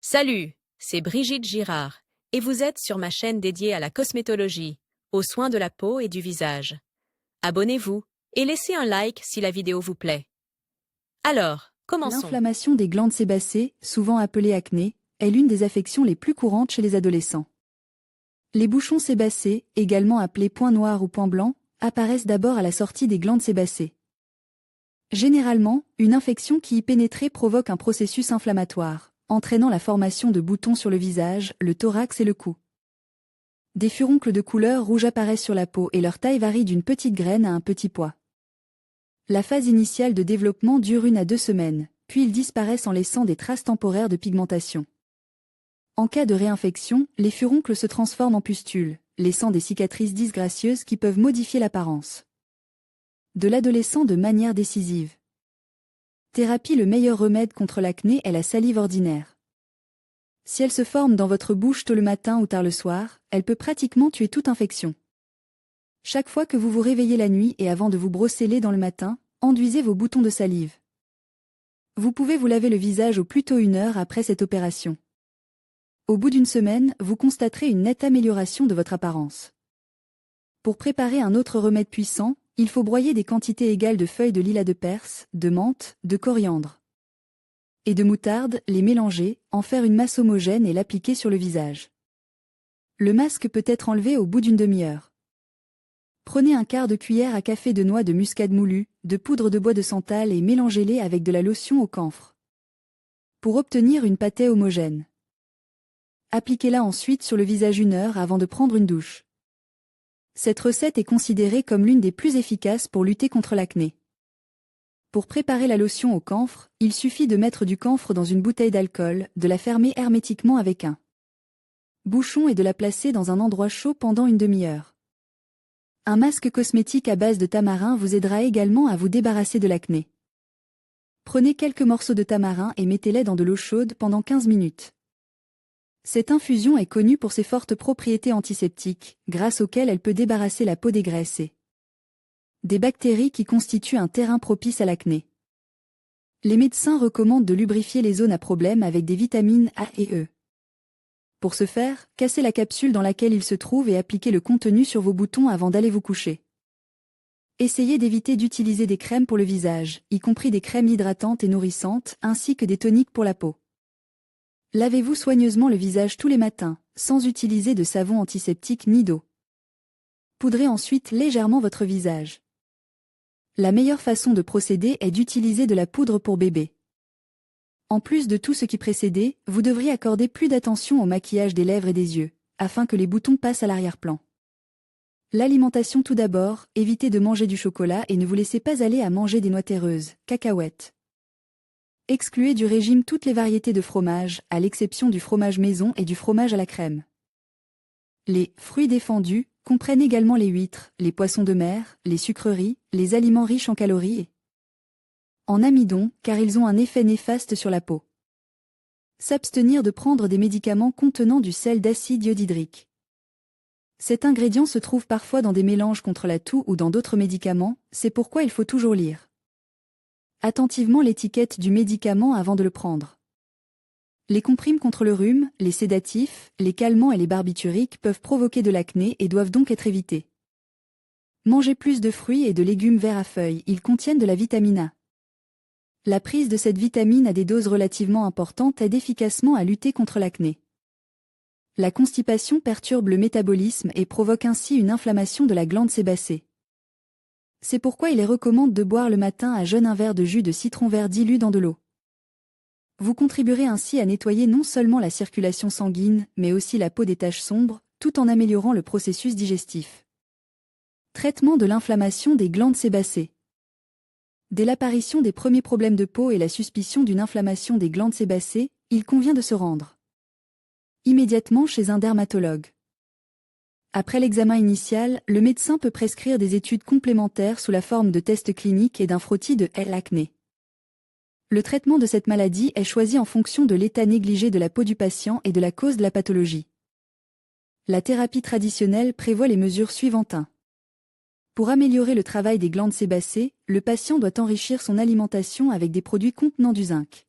Salut, c'est Brigitte Girard, et vous êtes sur ma chaîne dédiée à la cosmétologie, aux soins de la peau et du visage. Abonnez-vous et laissez un like si la vidéo vous plaît. Alors, commençons. L'inflammation des glandes sébacées, souvent appelée acné, est l'une des affections les plus courantes chez les adolescents. Les bouchons sébacés, également appelés points noirs ou points blancs, apparaissent d'abord à la sortie des glandes sébacées. Généralement, une infection qui y pénétrait provoque un processus inflammatoire, entraînant la formation de boutons sur le visage, le thorax et le cou. Des furoncles de couleur rouge apparaissent sur la peau et leur taille varie d'une petite graine à un petit pois. La phase initiale de développement dure 1 à 2 semaines, puis ils disparaissent en laissant des traces temporaires de pigmentation. En cas de réinfection, les furoncles se transforment en pustules, laissant des cicatrices disgracieuses qui peuvent modifier l'apparence de l'adolescent de manière décisive. Thérapie. Le meilleur remède contre l'acné est la salive ordinaire. Si elle se forme dans votre bouche tôt le matin ou tard le soir, elle peut pratiquement tuer toute infection. Chaque fois que vous vous réveillez la nuit et avant de vous brosser les dents le matin, enduisez vos boutons de salive. Vous pouvez vous laver le visage au plus tôt 1 heure après cette opération. Au bout d'1 semaine, vous constaterez une nette amélioration de votre apparence. Pour préparer un autre remède puissant, il faut broyer des quantités égales de feuilles de lilas de Perse, de menthe, de coriandre et de moutarde, les mélanger, en faire une masse homogène et l'appliquer sur le visage. Le masque peut être enlevé au bout d'1 demi-heure. Prenez un quart de cuillère à café de noix de muscade moulue, de poudre de bois de santal et mélangez-les avec de la lotion au camphre pour obtenir une pâtée homogène. Appliquez-la ensuite sur le visage 1 heure avant de prendre une douche. Cette recette est considérée comme l'une des plus efficaces pour lutter contre l'acné. Pour préparer la lotion au camphre, il suffit de mettre du camphre dans une bouteille d'alcool, de la fermer hermétiquement avec un bouchon et de la placer dans un endroit chaud pendant 1 demi-heure. Un masque cosmétique à base de tamarin vous aidera également à vous débarrasser de l'acné. Prenez quelques morceaux de tamarin et mettez-les dans de l'eau chaude pendant 15 minutes. Cette infusion est connue pour ses fortes propriétés antiseptiques, grâce auxquelles elle peut débarrasser la peau des graisses et des bactéries qui constituent un terrain propice à l'acné. Les médecins recommandent de lubrifier les zones à problème avec des vitamines A et E. Pour ce faire, cassez la capsule dans laquelle il se trouve et appliquez le contenu sur vos boutons avant d'aller vous coucher. Essayez d'éviter d'utiliser des crèmes pour le visage, y compris des crèmes hydratantes et nourrissantes, ainsi que des toniques pour la peau. Lavez-vous soigneusement le visage tous les matins, sans utiliser de savon antiseptique ni d'eau. Poudrez ensuite légèrement votre visage. La meilleure façon de procéder est d'utiliser de la poudre pour bébé. En plus de tout ce qui précédait, vous devriez accorder plus d'attention au maquillage des lèvres et des yeux, afin que les boutons passent à l'arrière-plan. L'alimentation tout d'abord, évitez de manger du chocolat et ne vous laissez pas aller à manger des noix terreuses, cacahuètes. Excluez du régime toutes les variétés de fromage, à l'exception du fromage maison et du fromage à la crème. Les fruits défendus comprennent également les huîtres, les poissons de mer, les sucreries, les aliments riches en calories et en amidon, car ils ont un effet néfaste sur la peau. S'abstenir de prendre des médicaments contenant du sel d'acide iodhydrique. Cet ingrédient se trouve parfois dans des mélanges contre la toux ou dans d'autres médicaments, c'est pourquoi il faut toujours lire attentivement l'étiquette du médicament avant de le prendre. Les comprimes contre le rhume, les sédatifs, les calmants et les barbituriques peuvent provoquer de l'acné et doivent donc être évités. Mangez plus de fruits et de légumes verts à feuilles, ils contiennent de la vitamine A. La prise de cette vitamine à des doses relativement importantes aide efficacement à lutter contre l'acné. La constipation perturbe le métabolisme et provoque ainsi une inflammation de la glande sébacée. C'est pourquoi il est recommandé de boire le matin à jeun un verre de jus de citron vert dilu dans de l'eau. Vous contribuerez ainsi à nettoyer non seulement la circulation sanguine, mais aussi la peau des taches sombres, tout en améliorant le processus digestif. Traitement de l'inflammation des glandes sébacées. Dès l'apparition des premiers problèmes de peau et la suspicion d'une inflammation des glandes sébacées, il convient de se rendre immédiatement chez un dermatologue. Après l'examen initial, le médecin peut prescrire des études complémentaires sous la forme de tests cliniques et d'un frottis de l'acné. Le traitement de cette maladie est choisi en fonction de l'état négligé de la peau du patient et de la cause de la pathologie. La thérapie traditionnelle prévoit les mesures suivantes. 1. Pour améliorer le travail des glandes sébacées, le patient doit enrichir son alimentation avec des produits contenant du zinc.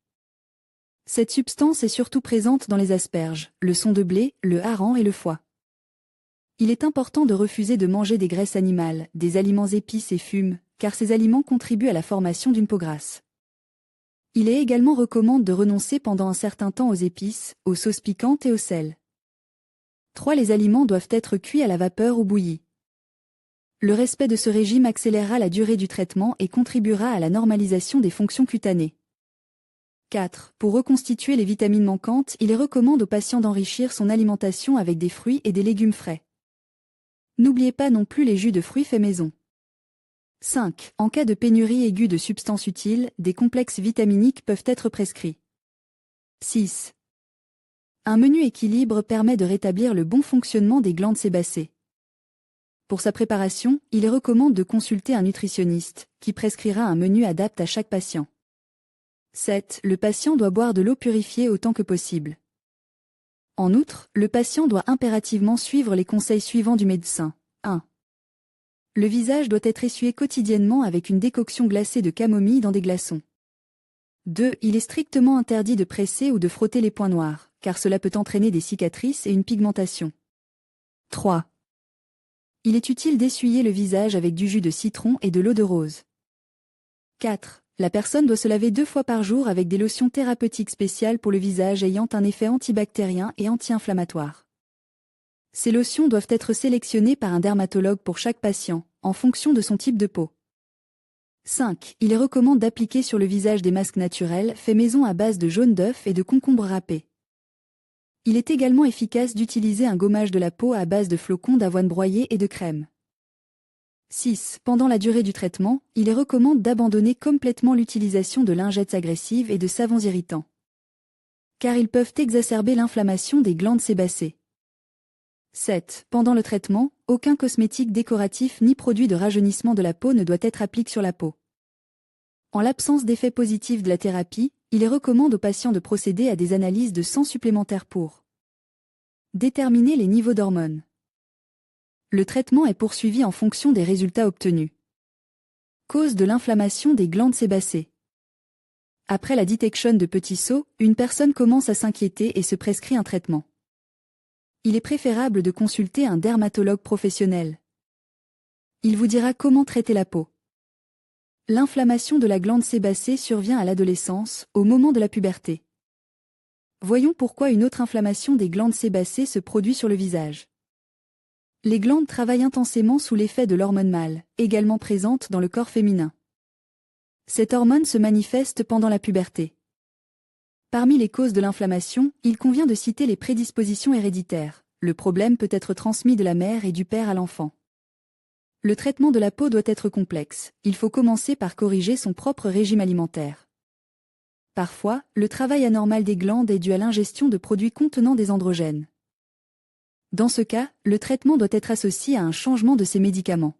Cette substance est surtout présente dans les asperges, le son de blé, le hareng et le foie. Il est important de refuser de manger des graisses animales, des aliments épices et fumes, car ces aliments contribuent à la formation d'une peau grasse. Il est également recommandé de renoncer pendant un certain temps aux épices, aux sauces piquantes et au sel. 3. Les aliments doivent être cuits à la vapeur ou bouillis. Le respect de ce régime accélérera la durée du traitement et contribuera à la normalisation des fonctions cutanées. 4. Pour reconstituer les vitamines manquantes, il est recommandé aux patients d'enrichir son alimentation avec des fruits et des légumes frais. N'oubliez pas non plus les jus de fruits faits maison. 5. En cas de pénurie aiguë de substances utiles, des complexes vitaminiques peuvent être prescrits. 6. Un menu équilibre permet de rétablir le bon fonctionnement des glandes sébacées. Pour sa préparation, il recommande de consulter un nutritionniste, qui prescrira un menu adapté à chaque patient. 7. Le patient doit boire de l'eau purifiée autant que possible. En outre, le patient doit impérativement suivre les conseils suivants du médecin. 1. Le visage doit être essuyé quotidiennement avec une décoction glacée de camomille dans des glaçons. 2. Il est strictement interdit de presser ou de frotter les points noirs, car cela peut entraîner des cicatrices et une pigmentation. 3. Il est utile d'essuyer le visage avec du jus de citron et de l'eau de rose. 4. La personne doit se laver 2 fois par jour avec des lotions thérapeutiques spéciales pour le visage ayant un effet antibactérien et anti-inflammatoire. Ces lotions doivent être sélectionnées par un dermatologue pour chaque patient, en fonction de son type de peau. 5. Il est recommandé d'appliquer sur le visage des masques naturels faits maison à base de jaune d'œuf et de concombre râpé. Il est également efficace d'utiliser un gommage de la peau à base de flocons d'avoine broyés et de crème. 6. Pendant la durée du traitement, il est recommandé d'abandonner complètement l'utilisation de lingettes agressives et de savons irritants, car ils peuvent exacerber l'inflammation des glandes sébacées. 7. Pendant le traitement, aucun cosmétique décoratif ni produit de rajeunissement de la peau ne doit être appliqué sur la peau. En l'absence d'effet positif de la thérapie, il est recommandé aux patients de procéder à des analyses de sang supplémentaires pour déterminer les niveaux d'hormones. Le traitement est poursuivi en fonction des résultats obtenus. Cause de l'inflammation des glandes sébacées. Après la détection de petits sauts, une personne commence à s'inquiéter et se prescrit un traitement. Il est préférable de consulter un dermatologue professionnel. Il vous dira comment traiter la peau. L'inflammation de la glande sébacée survient à l'adolescence, au moment de la puberté. Voyons pourquoi une autre inflammation des glandes sébacées se produit sur le visage. Les glandes travaillent intensément sous l'effet de l'hormone mâle, également présente dans le corps féminin. Cette hormone se manifeste pendant la puberté. Parmi les causes de l'inflammation, il convient de citer les prédispositions héréditaires. Le problème peut être transmis de la mère et du père à l'enfant. Le traitement de la peau doit être complexe. Il faut commencer par corriger son propre régime alimentaire. Parfois, le travail anormal des glandes est dû à l'ingestion de produits contenant des androgènes. Dans ce cas, le traitement doit être associé à un changement de ces médicaments.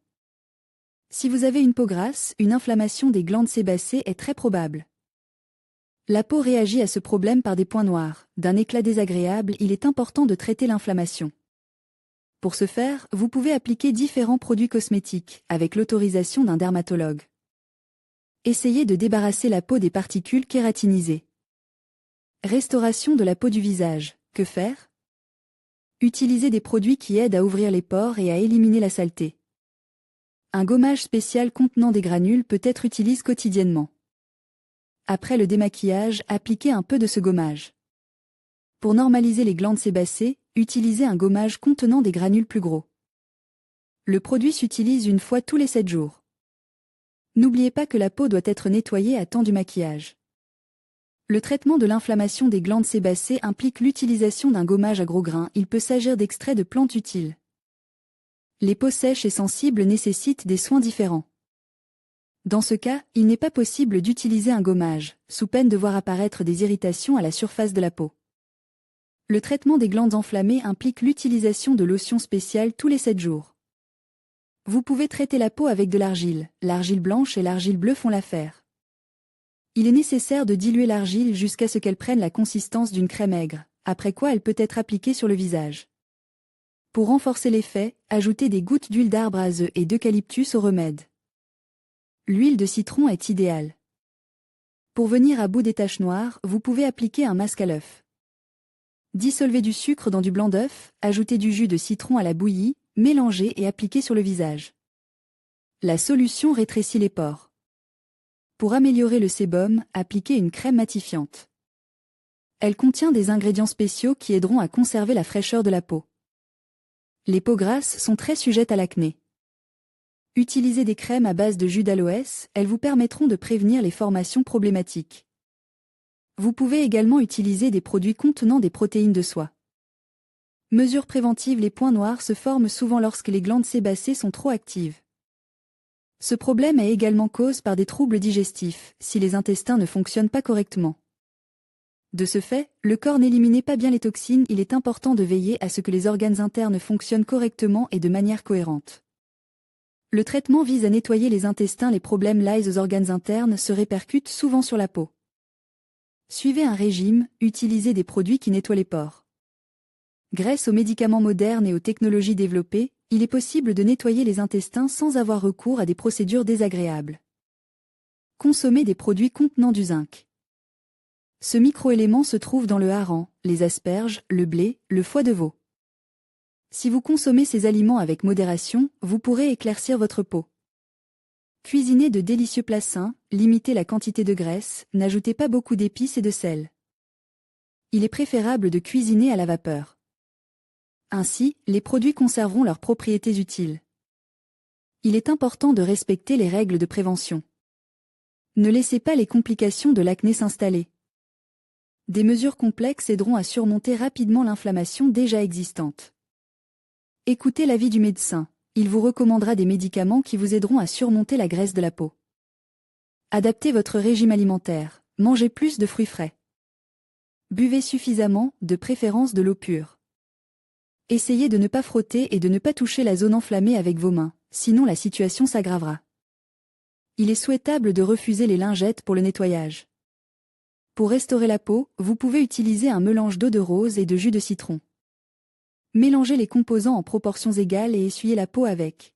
Si vous avez une peau grasse, une inflammation des glandes sébacées est très probable. La peau réagit à ce problème par des points noirs. D'un éclat désagréable, il est important de traiter l'inflammation. Pour ce faire, vous pouvez appliquer différents produits cosmétiques, avec l'autorisation d'un dermatologue. Essayez de débarrasser la peau des particules kératinisées. Restauration de la peau du visage. Que faire ? Utilisez des produits qui aident à ouvrir les pores et à éliminer la saleté. Un gommage spécial contenant des granules peut être utilisé quotidiennement. Après le démaquillage, appliquez un peu de ce gommage. Pour normaliser les glandes sébacées, utilisez un gommage contenant des granules plus gros. Le produit s'utilise une fois tous les 7 jours. N'oubliez pas que la peau doit être nettoyée à temps du maquillage. Le traitement de l'inflammation des glandes sébacées implique l'utilisation d'un gommage à gros grains. Il peut s'agir d'extraits de plantes utiles. Les peaux sèches et sensibles nécessitent des soins différents. Dans ce cas, il n'est pas possible d'utiliser un gommage, sous peine de voir apparaître des irritations à la surface de la peau. Le traitement des glandes enflammées implique l'utilisation de lotions spéciales tous les 7 jours. Vous pouvez traiter la peau avec de l'argile. L'argile blanche et l'argile bleue font l'affaire. Il est nécessaire de diluer l'argile jusqu'à ce qu'elle prenne la consistance d'une crème aigre, après quoi elle peut être appliquée sur le visage. Pour renforcer l'effet, ajoutez des gouttes d'huile d'arbre à œufs et d'eucalyptus au remède. L'huile de citron est idéale. Pour venir à bout des taches noires, vous pouvez appliquer un masque à l'œuf. Dissolvez du sucre dans du blanc d'œuf, ajoutez du jus de citron à la bouillie, mélangez et appliquez sur le visage. La solution rétrécit les pores. Pour améliorer le sébum, appliquez une crème matifiante. Elle contient des ingrédients spéciaux qui aideront à conserver la fraîcheur de la peau. Les peaux grasses sont très sujettes à l'acné. Utilisez des crèmes à base de jus d'aloès, elles vous permettront de prévenir les formations problématiques. Vous pouvez également utiliser des produits contenant des protéines de soie. Mesure préventive: les points noirs se forment souvent lorsque les glandes sébacées sont trop actives. Ce problème est également causé par des troubles digestifs, si les intestins ne fonctionnent pas correctement. De ce fait, le corps n'éliminant pas bien les toxines, il est important de veiller à ce que les organes internes fonctionnent correctement et de manière cohérente. Le traitement vise à nettoyer les intestins. Les problèmes liés aux organes internes se répercutent souvent sur la peau. Suivez un régime, utilisez des produits qui nettoient les pores. Grâce aux médicaments modernes et aux technologies développées, il est possible de nettoyer les intestins sans avoir recours à des procédures désagréables. Consommez des produits contenant du zinc. Ce microélément se trouve dans le hareng, les asperges, le blé, le foie de veau. Si vous consommez ces aliments avec modération, vous pourrez éclaircir votre peau. Cuisinez de délicieux plats sains, limitez la quantité de graisse, n'ajoutez pas beaucoup d'épices et de sel. Il est préférable de cuisiner à la vapeur. Ainsi, les produits conserveront leurs propriétés utiles. Il est important de respecter les règles de prévention. Ne laissez pas les complications de l'acné s'installer. Des mesures complexes aideront à surmonter rapidement l'inflammation déjà existante. Écoutez l'avis du médecin, il vous recommandera des médicaments qui vous aideront à surmonter la graisse de la peau. Adaptez votre régime alimentaire, mangez plus de fruits frais. Buvez suffisamment, de préférence de l'eau pure. Essayez de ne pas frotter et de ne pas toucher la zone enflammée avec vos mains, sinon la situation s'aggravera. Il est souhaitable de refuser les lingettes pour le nettoyage. Pour restaurer la peau, vous pouvez utiliser un mélange d'eau de rose et de jus de citron. Mélangez les composants en proportions égales et essuyez la peau avec.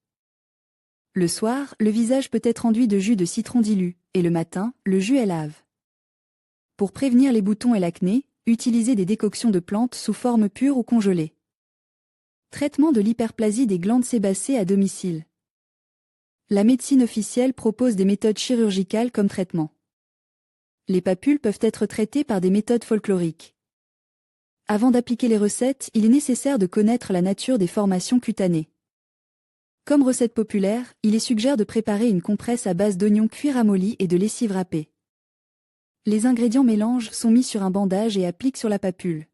Le soir, le visage peut être enduit de jus de citron dilu, et le matin, le jus est lave. Pour prévenir les boutons et l'acné, utilisez des décoctions de plantes sous forme pure ou congelée. Traitement de l'hyperplasie des glandes sébacées à domicile. La médecine officielle propose des méthodes chirurgicales comme traitement. Les papules peuvent être traitées par des méthodes folkloriques. Avant d'appliquer les recettes, il est nécessaire de connaître la nature des formations cutanées. Comme recette populaire, il est suggéré de préparer une compresse à base d'oignons cuits ramollis et de lessive râpée. Les ingrédients mélanges sont mis sur un bandage et appliquent sur la papule.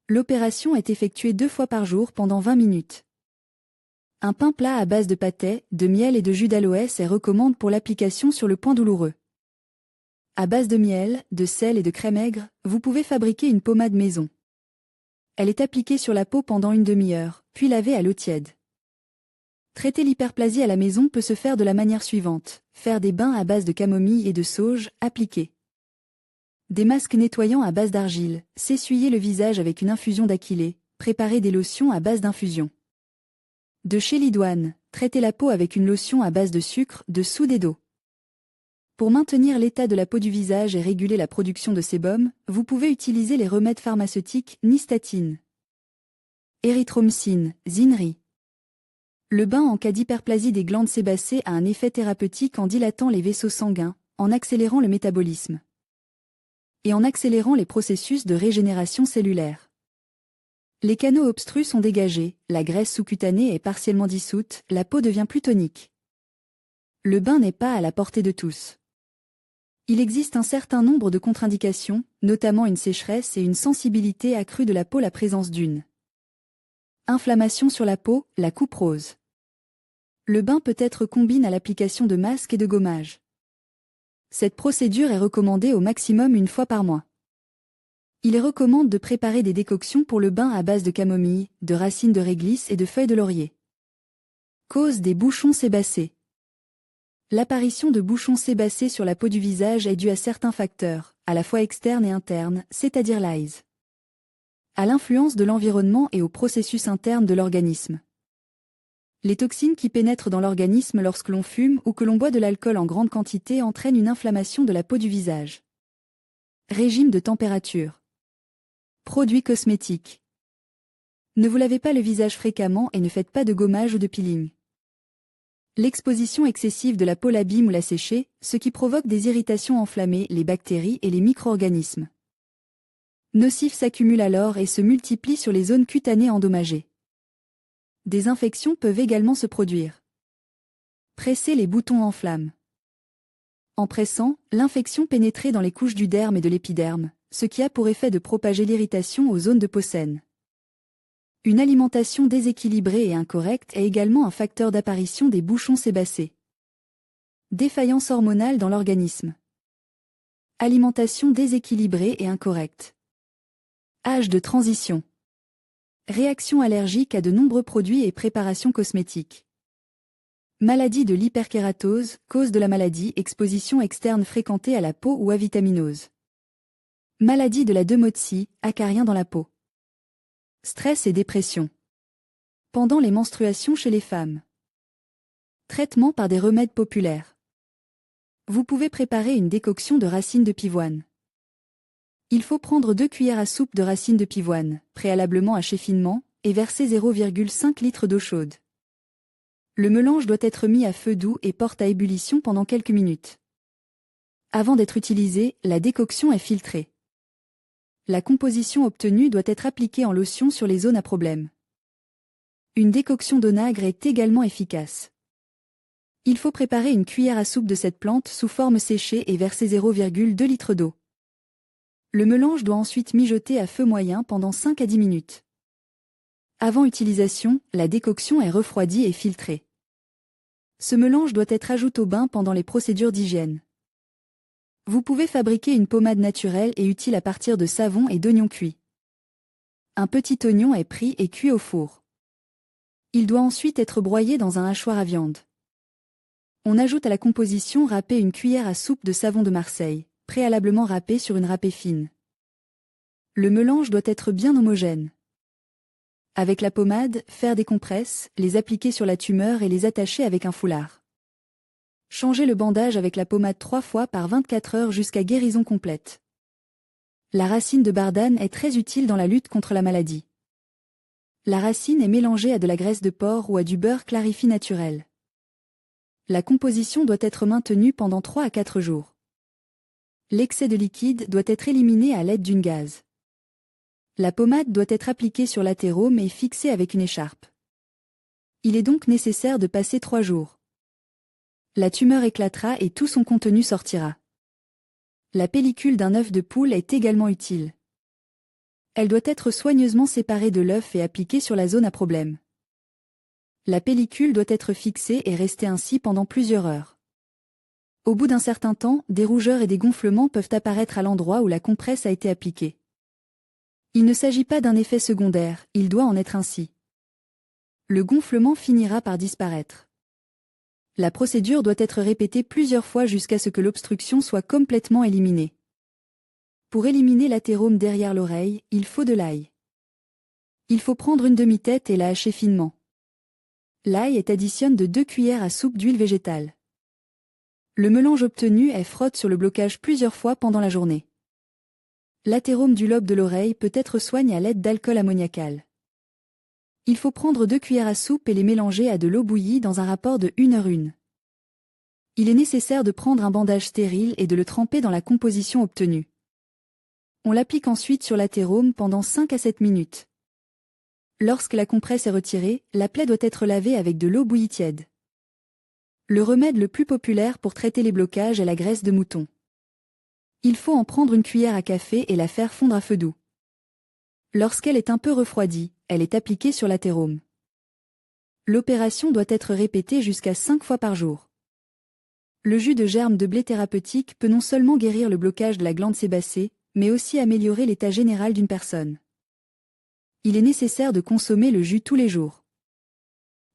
L'opération est effectuée 2 fois par jour pendant 20 minutes. Un pain plat à base de pâté, de miel et de jus d'aloès est recommandé pour l'application sur le point douloureux. À base de miel, de sel et de crème aigre, vous pouvez fabriquer une pommade maison. Elle est appliquée sur la peau pendant une demi-heure, puis lavée à l'eau tiède. Traiter l'hyperplasie à la maison peut se faire de la manière suivante: faire des bains à base de camomille et de sauge, appliquer des masques nettoyants à base d'argile, s'essuyer le visage avec une infusion d'aquilée, préparer des lotions à base d'infusion de chélidoine, traiter la peau avec une lotion à base de sucre, de soude et d'eau. Pour maintenir l'état de la peau du visage et réguler la production de sébum, vous pouvez utiliser les remèdes pharmaceutiques nystatine, érythromycine, zinri. Le bain en cas d'hyperplasie des glandes sébacées a un effet thérapeutique en dilatant les vaisseaux sanguins, en accélérant le métabolisme et en accélérant les processus de régénération cellulaire. Les canaux obstrus sont dégagés, la graisse sous-cutanée est partiellement dissoute, la peau devient plus tonique. Le bain n'est pas à la portée de tous. Il existe un certain nombre de contre-indications, notamment une sécheresse et une sensibilité accrue de la peau, la présence d'une inflammation sur la peau, la coupe rose. Le bain peut être combiné à l'application de masques et de gommage. Cette procédure est recommandée au maximum 1 fois par mois. Il est recommandé de préparer des décoctions pour le bain à base de camomille, de racines de réglisse et de feuilles de laurier. Cause des bouchons sébacés. L'apparition de bouchons sébacés sur la peau du visage est due à certains facteurs, à la fois externes et internes, c'est-à-dire liés à l'influence de l'environnement et au processus interne de l'organisme. Les toxines qui pénètrent dans l'organisme lorsque l'on fume ou que l'on boit de l'alcool en grande quantité entraînent une inflammation de la peau du visage. Régime de température. Produits cosmétiques. Ne vous lavez pas le visage fréquemment et ne faites pas de gommage ou de peeling. L'exposition excessive de la peau l'abîme ou la sécher, ce qui provoque des irritations enflammées, les bactéries et les micro-organismes nocifs s'accumulent alors et se multiplient sur les zones cutanées endommagées. Des infections peuvent également se produire. Pressez les boutons en flammes. En pressant, l'infection pénétrait dans les couches du derme et de l'épiderme, ce qui a pour effet de propager l'irritation aux zones de peau saines. Une alimentation déséquilibrée et incorrecte est également un facteur d'apparition des bouchons sébacés. Défaillance hormonale dans l'organisme. Alimentation déséquilibrée et incorrecte. Âge de transition. Réaction allergique à de nombreux produits et préparations cosmétiques. Maladie de l'hyperkératose, cause de la maladie, exposition externe fréquentée à la peau ou avitaminose. Maladie de la Demotzi, acarien dans la peau. Stress et dépression. Pendant les menstruations chez les femmes. Traitement par des remèdes populaires. Vous pouvez préparer une décoction de racines de pivoine. Il faut prendre 2 cuillères à soupe de racines de pivoine, préalablement hachées finement, et verser 0,5 litre d'eau chaude. Le mélange doit être mis à feu doux et porte à ébullition pendant quelques minutes. Avant d'être utilisé, la décoction est filtrée. La composition obtenue doit être appliquée en lotion sur les zones à problème. Une décoction d'onagre est également efficace. Il faut préparer une cuillère à soupe de cette plante sous forme séchée et verser 0,2 litre d'eau. Le mélange doit ensuite mijoter à feu moyen pendant 5 à 10 minutes. Avant utilisation, la décoction est refroidie et filtrée. Ce mélange doit être ajouté au bain pendant les procédures d'hygiène. Vous pouvez fabriquer une pommade naturelle et utile à partir de savon et d'oignons cuits. Un petit oignon est pris et cuit au four. Il doit ensuite être broyé dans un hachoir à viande. On ajoute à la composition râpée une cuillère à soupe de savon de Marseille, préalablement râpé sur une râpée fine. Le mélange doit être bien homogène. Avec la pommade, faire des compresses, les appliquer sur la tumeur et les attacher avec un foulard. Changez le bandage avec la pommade 3 fois par 24 heures jusqu'à guérison complète. La racine de bardane est très utile dans la lutte contre la maladie. La racine est mélangée à de la graisse de porc ou à du beurre clarifié naturel. La composition doit être maintenue pendant 3 à 4 jours. L'excès de liquide doit être éliminé à l'aide d'une gaze. La pommade doit être appliquée sur l'athérome et fixée avec une écharpe. Il est donc nécessaire de passer 3 jours. La tumeur éclatera et tout son contenu sortira. La pellicule d'un œuf de poule est également utile. Elle doit être soigneusement séparée de l'œuf et appliquée sur la zone à problème. La pellicule doit être fixée et rester ainsi pendant plusieurs heures. Au bout d'un certain temps, des rougeurs et des gonflements peuvent apparaître à l'endroit où la compresse a été appliquée. Il ne s'agit pas d'un effet secondaire, il doit en être ainsi. Le gonflement finira par disparaître. La procédure doit être répétée plusieurs fois jusqu'à ce que l'obstruction soit complètement éliminée. Pour éliminer l'athérome derrière l'oreille, il faut de l'ail. Il faut prendre une demi-tête et la hacher finement. L'ail est additionné de 2 cuillères à soupe d'huile végétale. Le mélange obtenu est frotte sur le blocage plusieurs fois pendant la journée. L'athérome du lobe de l'oreille peut être soigné à l'aide d'alcool ammoniacal. Il faut prendre 2 cuillères à soupe et les mélanger à de l'eau bouillie dans un rapport de 1h1. Il est nécessaire de prendre un bandage stérile et de le tremper dans la composition obtenue. On l'applique ensuite sur l'athérome pendant 5 à 7 minutes. Lorsque la compresse est retirée, la plaie doit être lavée avec de l'eau bouillie tiède. Le remède le plus populaire pour traiter les blocages est la graisse de mouton. Il faut en prendre une cuillère à café et la faire fondre à feu doux. Lorsqu'elle est un peu refroidie, elle est appliquée sur l'athérome. L'opération doit être répétée jusqu'à 5 fois par jour. Le jus de germe de blé thérapeutique peut non seulement guérir le blocage de la glande sébacée, mais aussi améliorer l'état général d'une personne. Il est nécessaire de consommer le jus tous les jours.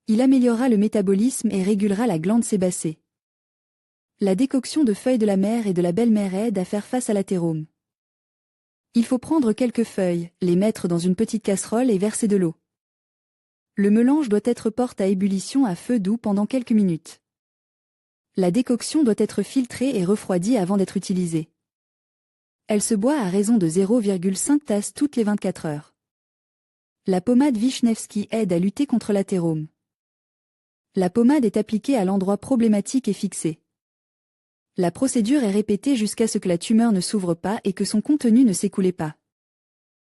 Il améliorera le métabolisme et régulera la glande sébacée. La décoction de feuilles de la mère et de la belle-mère aide à faire face à l'athérome. Il faut prendre quelques feuilles, les mettre dans une petite casserole et verser de l'eau. Le mélange doit être porté à ébullition à feu doux pendant quelques minutes. La décoction doit être filtrée et refroidie avant d'être utilisée. Elle se boit à raison de 0,5 tasses toutes les 24 heures. La pommade Vishnevsky aide à lutter contre l'athérome. La pommade est appliquée à l'endroit problématique et fixé. La procédure est répétée jusqu'à ce que la tumeur ne s'ouvre pas et que son contenu ne s'écoule pas.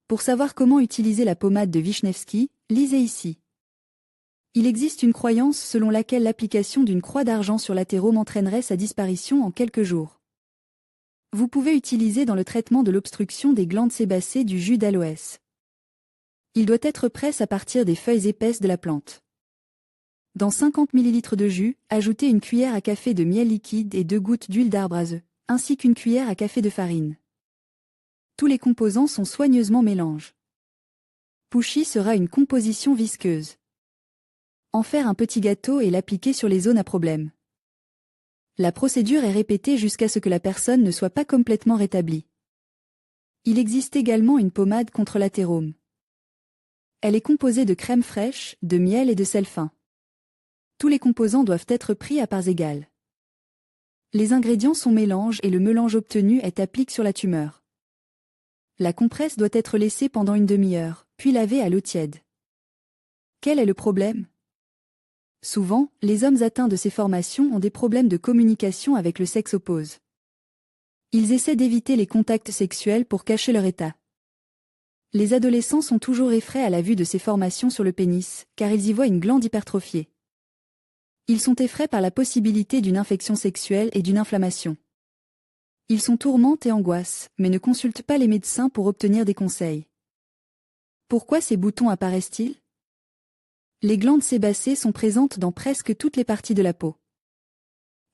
Pour savoir comment utiliser la pommade de Vishnevsky, lisez ici. Il existe une croyance selon laquelle l'application d'une croix d'argent sur l'athérome entraînerait sa disparition en quelques jours. Vous pouvez utiliser dans le traitement de l'obstruction des glandes sébacées du jus d'aloès. Il doit être presse à partir des feuilles épaisses de la plante. Dans 50 ml de jus, ajoutez une cuillère à café de miel liquide et 2 gouttes d'huile d'arbre à œufs, ainsi qu'une cuillère à café de farine. Tous les composants sont soigneusement mélangés. Pushy sera une composition visqueuse. En faire un petit gâteau et l'appliquer sur les zones à problème. La procédure est répétée jusqu'à ce que la personne ne soit pas complètement rétablie. Il existe également une pommade contre l'athérome. Elle est composée de crème fraîche, de miel et de sel fin. Tous les composants doivent être pris à parts égales. Les ingrédients sont mélangés et le mélange obtenu est appliqué sur la tumeur. La compresse doit être laissée pendant une demi-heure, puis lavée à l'eau tiède. Quel est le problème? Souvent, les hommes atteints de ces formations ont des problèmes de communication avec le sexe opposé. Ils essaient d'éviter les contacts sexuels pour cacher leur état. Les adolescents sont toujours effrayés à la vue de ces formations sur le pénis, car ils y voient une glande hypertrophiée. Ils sont effrayés par la possibilité d'une infection sexuelle et d'une inflammation. Ils sont tourmentés et angoissent, mais ne consultent pas les médecins pour obtenir des conseils. Pourquoi ces boutons apparaissent-ils? Les glandes sébacées sont présentes dans presque toutes les parties de la peau.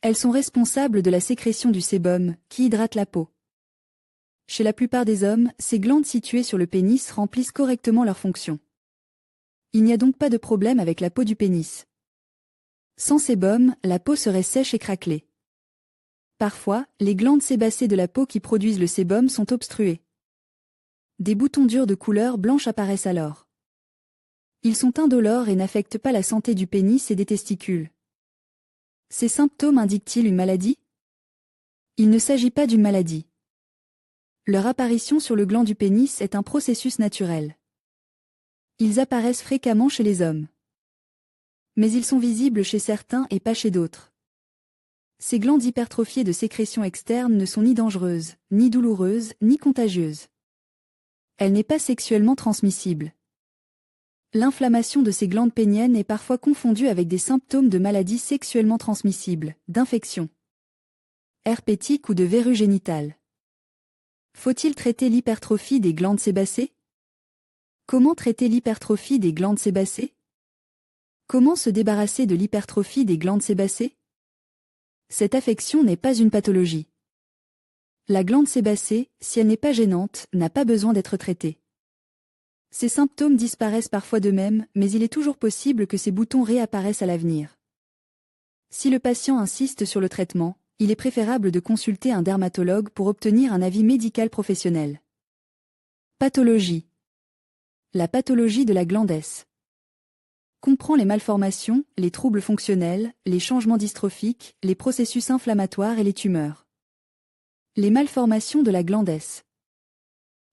Elles sont responsables de la sécrétion du sébum, qui hydrate la peau. Chez la plupart des hommes, ces glandes situées sur le pénis remplissent correctement leur fonction. Il n'y a donc pas de problème avec la peau du pénis. Sans sébum, la peau serait sèche et craquelée. Parfois, les glandes sébacées de la peau qui produisent le sébum sont obstruées. Des boutons durs de couleur blanche apparaissent alors. Ils sont indolores et n'affectent pas la santé du pénis et des testicules. Ces symptômes indiquent-ils une maladie? Il ne s'agit pas d'une maladie. Leur apparition sur le gland du pénis est un processus naturel. Ils apparaissent fréquemment chez les hommes. Mais ils sont visibles chez certains et pas chez d'autres. Ces glandes hypertrophiées de sécrétion externe ne sont ni dangereuses, ni douloureuses, ni contagieuses. Elle n'est pas sexuellement transmissible. L'inflammation de ces glandes péniennes est parfois confondue avec des symptômes de maladies sexuellement transmissibles, d'infections herpétiques ou de verrues génitales. Faut-il traiter l'hypertrophie des glandes sébacées? Comment traiter l'hypertrophie des glandes sébacées? Comment se débarrasser de l'hypertrophie des glandes sébacées? Cette affection n'est pas une pathologie. La glande sébacée, si elle n'est pas gênante, n'a pas besoin d'être traitée. Ces symptômes disparaissent parfois d'eux-mêmes, mais il est toujours possible que ces boutons réapparaissent à l'avenir. Si le patient insiste sur le traitement, il est préférable de consulter un dermatologue pour obtenir un avis médical professionnel. Pathologie. La pathologie de la glande S comprend les malformations, les troubles fonctionnels, les changements dystrophiques, les processus inflammatoires et les tumeurs. Les malformations de la glande S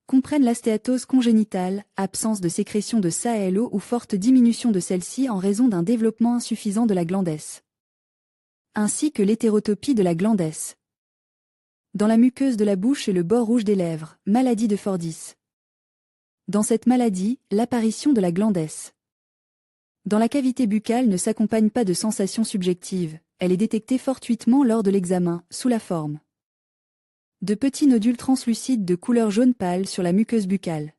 comprennent l'astéatose congénitale, absence de sécrétion de SALO ou forte diminution de celle-ci en raison d'un développement insuffisant de la glande S, ainsi que l'hétérotopie de la glande S. Dans la muqueuse de la bouche et le bord rouge des lèvres, maladie de Fordis. Dans cette maladie, l'apparition de la glande S dans la cavité buccale ne s'accompagne pas de sensations subjectives, elle est détectée fortuitement lors de l'examen, sous la forme de petits nodules translucides de couleur jaune pâle sur la muqueuse buccale.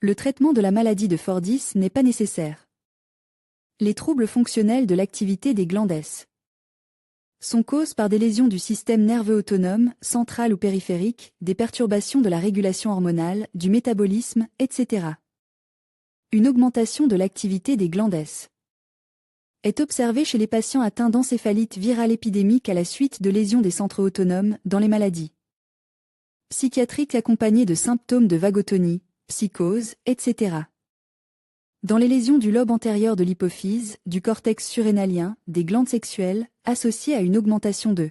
Le traitement de la maladie de Fordis n'est pas nécessaire. Les troubles fonctionnels de l'activité des glandes S sont causés par des lésions du système nerveux autonome, central ou périphérique, des perturbations de la régulation hormonale, du métabolisme, etc. Une augmentation de l'activité des glandes S est observée chez les patients atteints d'encéphalite virale épidémique à la suite de lésions des centres autonomes dans les maladies psychiatriques accompagnées de symptômes de vagotonie, psychose, etc. Dans les lésions du lobe antérieur de l'hypophyse, du cortex surrénalien, des glandes sexuelles, associées à une augmentation de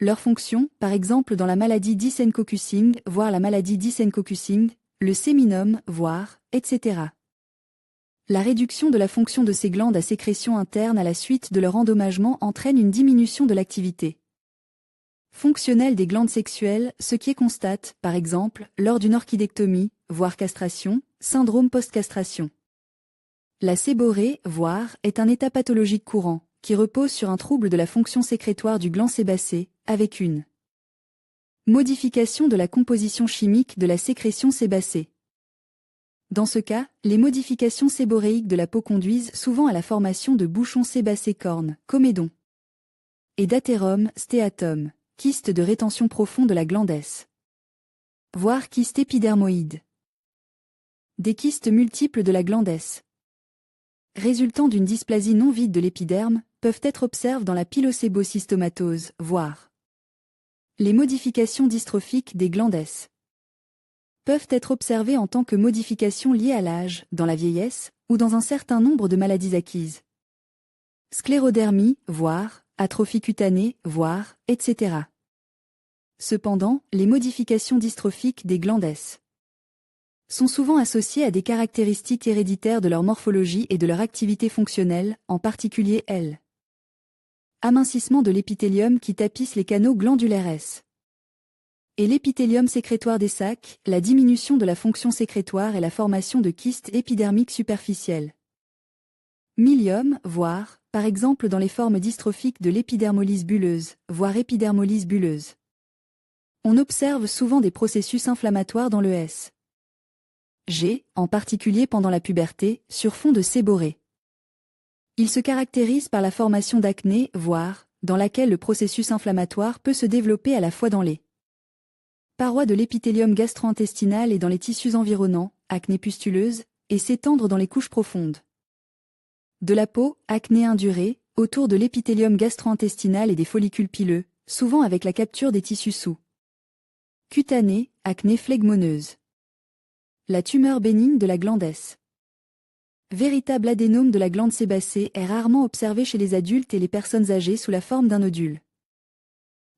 leur fonction, par exemple dans la maladie d'Hisen-Kokusing, voire la maladie d'Hisen-Kokusing, le séminome, voire, etc. La réduction de la fonction de ces glandes à sécrétion interne à la suite de leur endommagement entraîne une diminution de l'activité fonctionnelle des glandes sexuelles, ce qui est constate, par exemple, lors d'une orchidectomie, voire castration, syndrome post-castration. La séborrhée, voire, est un état pathologique courant, qui repose sur un trouble de la fonction sécrétoire du gland sébacé, avec une modification de la composition chimique de la sécrétion sébacée. Dans ce cas, les modifications séborrhéiques de la peau conduisent souvent à la formation de bouchons sébacés cornes, comédons, et d'athérome, stéatome, kyste de rétention profond de la glande S, voire kyste épidermoïde. Des kystes multiples de la glande S, résultant d'une dysplasie non vide de l'épiderme, peuvent être observés dans la pilosébocystomatose, voire les modifications dystrophiques des glandes S peuvent être observées en tant que modifications liées à l'âge, dans la vieillesse, ou dans un certain nombre de maladies acquises. Sclérodermie, voire, atrophie cutanée, voire, etc. Cependant, les modifications dystrophiques des glandes S sont souvent associées à des caractéristiques héréditaires de leur morphologie et de leur activité fonctionnelle, en particulier L. Amincissement de l'épithélium qui tapisse les canaux glandulaires S. Et l'épithélium sécrétoire des sacs, la diminution de la fonction sécrétoire et la formation de kystes épidermiques superficiels. Milium, voire, par exemple dans les formes dystrophiques de l'épidermolyse bulleuse, voire épidermolyse bulleuse. On observe souvent des processus inflammatoires dans le S. G, en particulier pendant la puberté, sur fond de séborrhée. Il se caractérise par la formation d'acné, voire, dans laquelle le processus inflammatoire peut se développer à la fois dans les parois de l'épithélium gastro-intestinal et dans les tissus environnants, acné pustuleuse, et s'étendre dans les couches profondes de la peau, acné indurée, autour de l'épithélium gastro-intestinal et des follicules pileux, souvent avec la capture des tissus sous cutanés, acné phlegmoneuse. La tumeur bénigne de la glande S. Véritable adénome de la glande sébacée est rarement observé chez les adultes et les personnes âgées sous la forme d'un nodule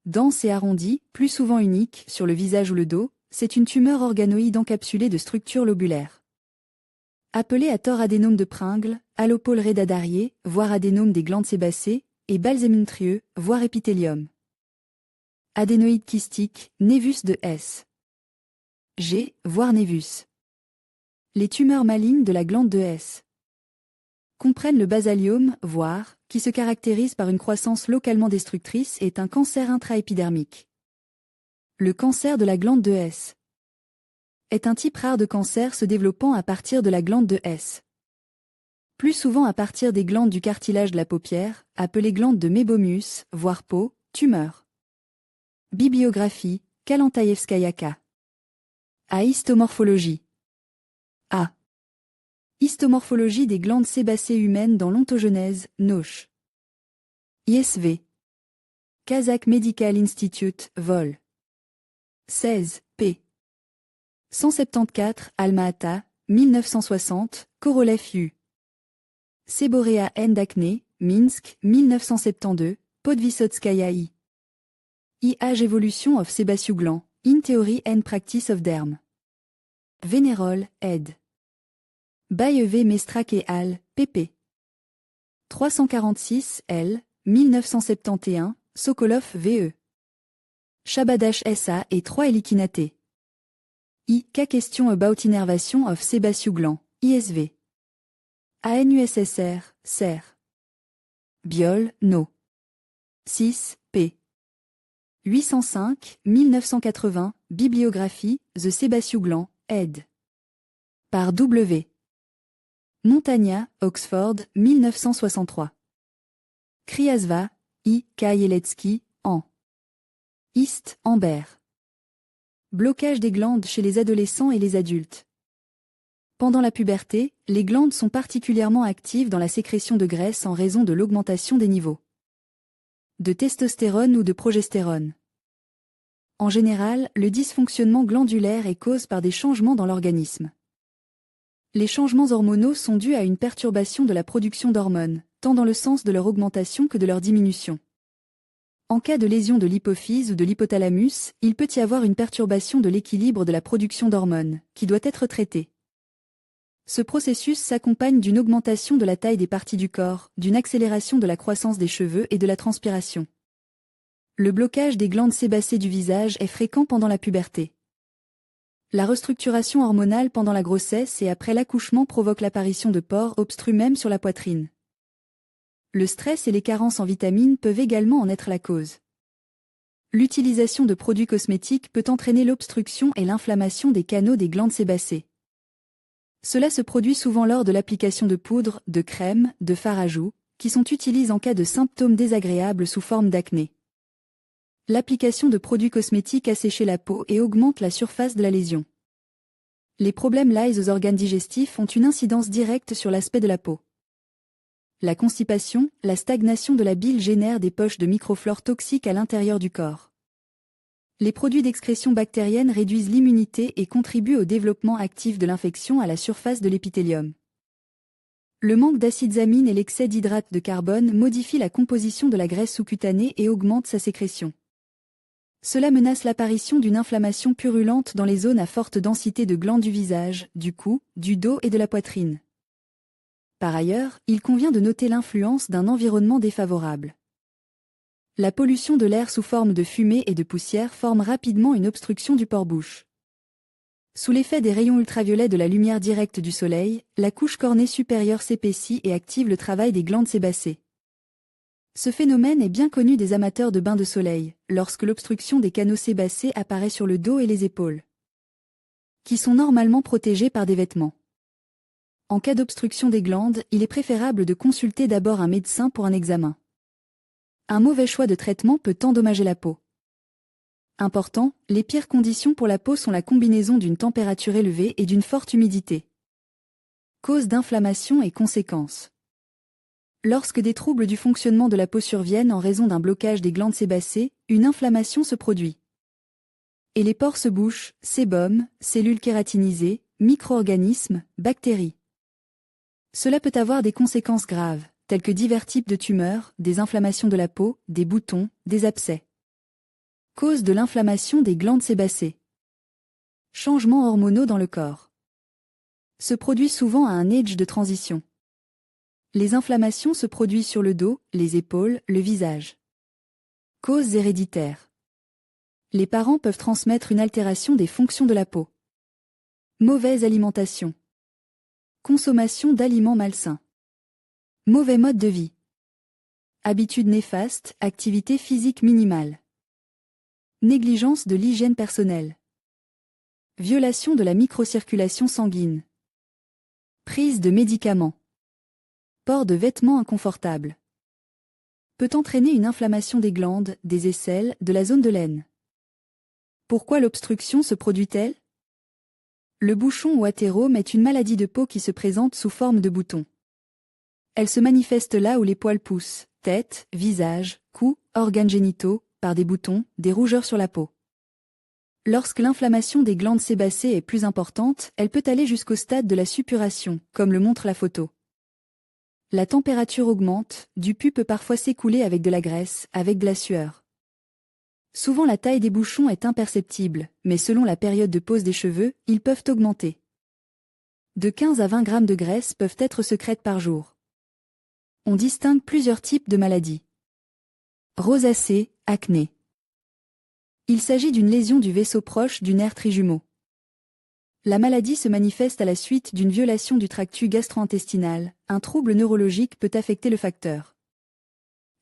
dense et arrondi, plus souvent unique, sur le visage ou le dos, c'est une tumeur organoïde encapsulée de structures lobulaires. Appelée à tort adénome de Pringle, allopole rédadarié, voire adénome des glandes sébacées, et balsémintrieux, voire épithélium. Adénoïde kystique, névus de S. G, voire névus. Les tumeurs malignes de la glande de S comprennent le basaliome, voire, qui se caractérise par une croissance localement destructrice et est un cancer intraépidermique. Le cancer de la glande de S est un type rare de cancer se développant à partir de la glande de S. Plus souvent à partir des glandes du cartilage de la paupière, appelées glandes de Mébomius, voire peau, tumeur. Bibliographie, Kalantaïevskaya K. A. Histomorphologie. A. Histomorphologie des glandes sébacées humaines dans l'ontogenèse, Noche. ISV. Kazakh Medical Institute, vol. 16, p. 174, Alma-Ata, 1960, Korolev U. Séborrhea N. d'acné, Minsk, 1972, Podvisotskaya I. Age Evolution of Sebaceous Gland, in Theory and Practice of Derm. Vénérol, ed. Bayevé Mestrak et al., pp. 346, L, 1971, Sokolov VE. Shabadash SA et 3 Elikinate. K. Question about innervation of Sebaceous Gland, ISV. ANUSSR, SER. Biol, No. 6, p. 805, 1980, Bibliographie, The Sebaceous Gland, ed. Par W. Montagna, Oxford, 1963. Kriasva, I. Kajeletsky, en. East, Amber. Blocage des glandes chez les adolescents et les adultes. Pendant la puberté, les glandes sont particulièrement actives dans la sécrétion de graisse en raison de l'augmentation des niveaux de testostérone ou de progestérone. En général, le dysfonctionnement glandulaire est causé par des changements dans l'organisme. Les changements hormonaux sont dus à une perturbation de la production d'hormones, tant dans le sens de leur augmentation que de leur diminution. En cas de lésion de l'hypophyse ou de l'hypothalamus, il peut y avoir une perturbation de l'équilibre de la production d'hormones, qui doit être traitée. Ce processus s'accompagne d'une augmentation de la taille des parties du corps, d'une accélération de la croissance des cheveux et de la transpiration. Le blocage des glandes sébacées du visage est fréquent pendant la puberté. La restructuration hormonale pendant la grossesse et après l'accouchement provoque l'apparition de pores obstrués même sur la poitrine. Le stress et les carences en vitamines peuvent également en être la cause. L'utilisation de produits cosmétiques peut entraîner l'obstruction et l'inflammation des canaux des glandes sébacées. Cela se produit souvent lors de l'application de poudres, de crèmes, de fards à joues, qui sont utilisés en cas de symptômes désagréables sous forme d'acné. L'application de produits cosmétiques asséche la peau et augmente la surface de la lésion. Les problèmes liés aux organes digestifs ont une incidence directe sur l'aspect de la peau. La constipation, la stagnation de la bile génèrent des poches de microflore toxiques à l'intérieur du corps. Les produits d'excrétion bactérienne réduisent l'immunité et contribuent au développement actif de l'infection à la surface de l'épithélium. Le manque d'acides amines et l'excès d'hydrate de carbone modifient la composition de la graisse sous-cutanée et augmente sa sécrétion. Cela menace l'apparition d'une inflammation purulente dans les zones à forte densité de glandes du visage, du cou, du dos et de la poitrine. Par ailleurs, il convient de noter l'influence d'un environnement défavorable. La pollution de l'air sous forme de fumée et de poussière forme rapidement une obstruction du port-bouche. Sous l'effet des rayons ultraviolets de la lumière directe du soleil, la couche cornée supérieure s'épaissit et active le travail des glandes sébacées. Ce phénomène est bien connu des amateurs de bains de soleil, lorsque l'obstruction des canaux sébacés apparaît sur le dos et les épaules, qui sont normalement protégés par des vêtements. En cas d'obstruction des glandes, il est préférable de consulter d'abord un médecin pour un examen. Un mauvais choix de traitement peut endommager la peau. Important, les pires conditions pour la peau sont la combinaison d'une température élevée et d'une forte humidité. Cause d'inflammation et conséquences. Lorsque des troubles du fonctionnement de la peau surviennent en raison d'un blocage des glandes sébacées, une inflammation se produit. Et les pores se bouchent, sébum, cellules kératinisées, micro-organismes, bactéries. Cela peut avoir des conséquences graves, telles que divers types de tumeurs, des inflammations de la peau, des boutons, des abcès. Cause de l'inflammation des glandes sébacées. Changements hormonaux dans le corps. Se produit souvent à un âge de transition. Les inflammations se produisent sur le dos, les épaules, le visage. Causes héréditaires. Les parents peuvent transmettre une altération des fonctions de la peau. Mauvaise alimentation. Consommation d'aliments malsains. Mauvais mode de vie. Habitudes néfastes, activité physique minimale. Négligence de l'hygiène personnelle. Violation de la microcirculation sanguine. Prise de médicaments. Port de vêtements inconfortables. Peut entraîner une inflammation des glandes, des aisselles, de la zone de l'aine. Pourquoi l'obstruction se produit-elle? Le bouchon ou athérome est une maladie de peau qui se présente sous forme de bouton. Elle se manifeste là où les poils poussent, tête, visage, cou, organes génitaux, par des boutons, des rougeurs sur la peau. Lorsque l'inflammation des glandes sébacées est plus importante, elle peut aller jusqu'au stade de la suppuration, comme le montre la photo. La température augmente, du pus peut parfois s'écouler avec de la graisse, avec de la sueur. Souvent la taille des bouchons est imperceptible, mais selon la période de pose des cheveux, ils peuvent augmenter. De 15 à 20 grammes de graisse peuvent être sécrètes par jour. On distingue plusieurs types de maladies. Rosacée, acné. Il s'agit d'une lésion du vaisseau proche du nerf trijumeau. La maladie se manifeste à la suite d'une violation du tractus gastro-intestinal. Un trouble neurologique peut affecter le facteur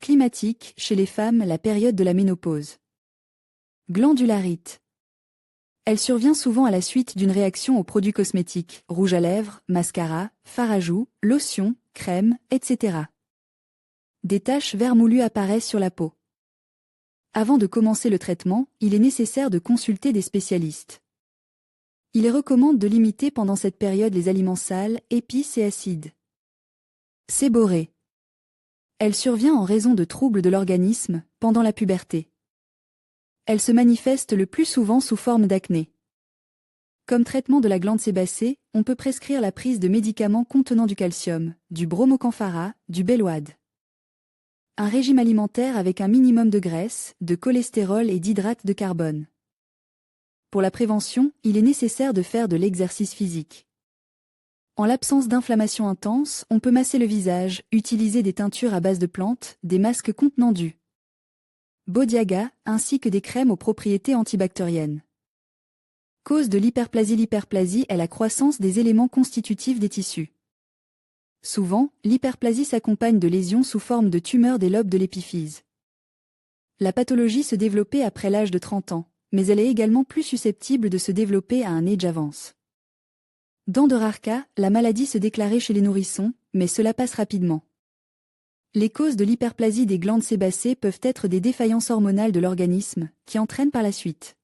climatique, chez les femmes, la période de la ménopause. Glandularite. Elle survient souvent à la suite d'une réaction aux produits cosmétiques, rouge à lèvres, mascara, fard à joues, lotion, crème, etc. Des taches vermoulues apparaissent sur la peau. Avant de commencer le traitement, il est nécessaire de consulter des spécialistes. Il recommande de limiter pendant cette période les aliments sales, épices et acides. Séborrhée. Elle survient en raison de troubles de l'organisme, pendant la puberté. Elle se manifeste le plus souvent sous forme d'acné. Comme traitement de la glande sébacée, on peut prescrire la prise de médicaments contenant du calcium, du bromocampharat, du belloade. Un régime alimentaire avec un minimum de graisse, de cholestérol et d'hydrates de carbone. Pour la prévention, il est nécessaire de faire de l'exercice physique. En l'absence d'inflammation intense, on peut masser le visage, utiliser des teintures à base de plantes, des masques contenant du Bodiaga, ainsi que des crèmes aux propriétés antibactériennes. Cause de l'hyperplasie. L'hyperplasie est la croissance des éléments constitutifs des tissus. Souvent, l'hyperplasie s'accompagne de lésions sous forme de tumeurs des lobes de l'épiphyse. La pathologie se développait après l'âge de 30 ans, mais elle est également plus susceptible de se développer à un âge avance. Dans de rares cas, la maladie se déclarait chez les nourrissons, mais cela passe rapidement. Les causes de l'hyperplasie des glandes sébacées peuvent être des défaillances hormonales de l'organisme, qui entraînent par la suite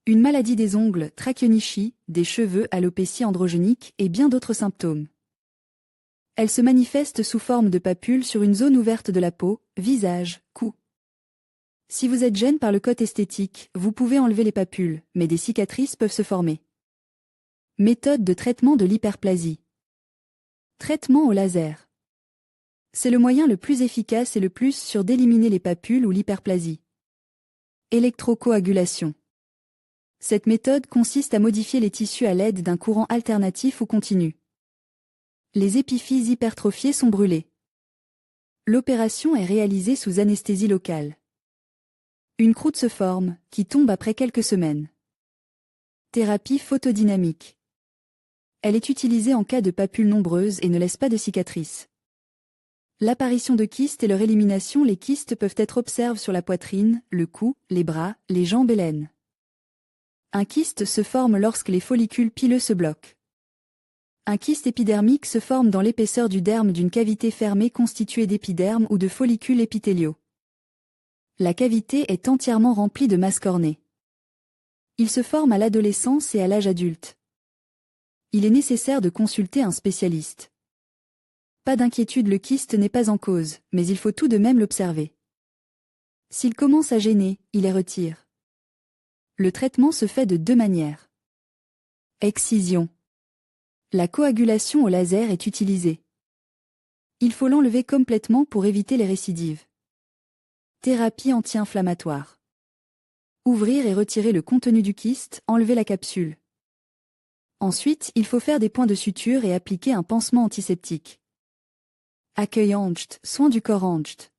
une maladie des ongles, trachyonychie, des cheveux, alopécie androgénique et bien d'autres symptômes. Elle se manifeste sous forme de papules sur une zone ouverte de la peau, visage, cou. Si vous êtes gêné par le côté esthétique, vous pouvez enlever les papules, mais des cicatrices peuvent se former. Méthode de traitement de l'hyperplasie. Traitement au laser. C'est le moyen le plus efficace et le plus sûr d'éliminer les papules ou l'hyperplasie. Électrocoagulation. Cette méthode consiste à modifier les tissus à l'aide d'un courant alternatif ou continu. Les épiphyses hypertrophiées sont brûlées. L'opération est réalisée sous anesthésie locale. Une croûte se forme, qui tombe après quelques semaines. Thérapie photodynamique. Elle est utilisée en cas de papules nombreuses et ne laisse pas de cicatrices. L'apparition de kystes et leur élimination. Les kystes peuvent être observés sur la poitrine, le cou, les bras, les jambes et l'aine. Un kyste se forme lorsque les follicules pileux se bloquent. Un kyste épidermique se forme dans l'épaisseur du derme d'une cavité fermée constituée d'épiderme ou de follicules épithéliaux. La cavité est entièrement remplie de masse cornée. Il se forme à l'adolescence et à l'âge adulte. Il est nécessaire de consulter un spécialiste. Pas d'inquiétude, le kyste n'est pas en cause, mais il faut tout de même l'observer. S'il commence à gêner, il les retire. Le traitement se fait de deux manières. Excision. La coagulation au laser est utilisée. Il faut l'enlever complètement pour éviter les récidives. Thérapie anti-inflammatoire. Ouvrir et retirer le contenu du kyste, enlever la capsule. Ensuite, il faut faire des points de suture et appliquer un pansement antiseptique. Accueil angst, soin du corps angst.